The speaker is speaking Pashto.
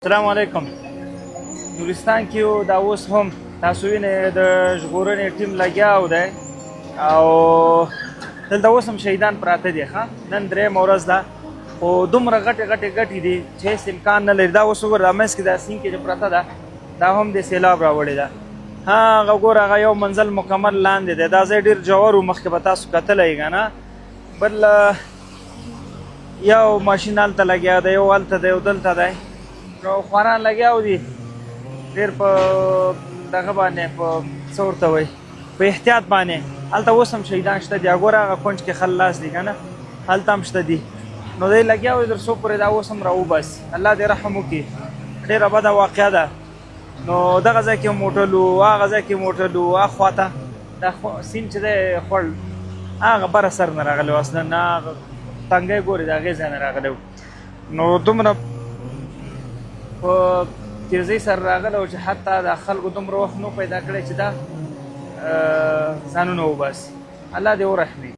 السلام علیکم. نورستان کې یو دا اوس هم تاسو وینئ د ژغورنې ټیم لګیا دی او دلته اوس هم شهیدان پراته دي. ښه نن درېیمه ورځ ده خو دومره غټې دي چې هېڅ امکان نه لري. دا اوس وګوره دا منځ کې دا سیند کې چې پرته ده دا هم د سیلاب راوړې ده. هغه ګوره هغه یو منزل مکمل لاندې دی. دا ځای ډېر ژور و، مخکې به تاسو کتلی که نه. بل یو ماشین هلته لګیا دی، یو هلته دی، یو دلته دی. نو خواران لګیاو دي ډېر په دغه باندې په څه ورته وایي په احتیاط باندې. هلته اوس هم شهیدان شته دي. ګوره هغه کونج کې خلاص دي که نه، هلته هم شته دي. نو دی لګیا وي تر څو پورې دا اوس هم راوباسي. الله دې رحم وکړي. ډېره بده واقعه ده. نو دغه ځای کې موټل و، هغه ځای کې موټل و، هاخوا ته دا سیند چې دی خوړ هغه بره سر نه راغلی و. اصلا هغه تنګی ګورې د هغې ځای نه راغلی و. نو دومره په تیزۍ سره راغلی و چې حتی د خلکو دومره وخت نو پیدا کړی چې دا ځانونه وباسي. الله دې ورحمي.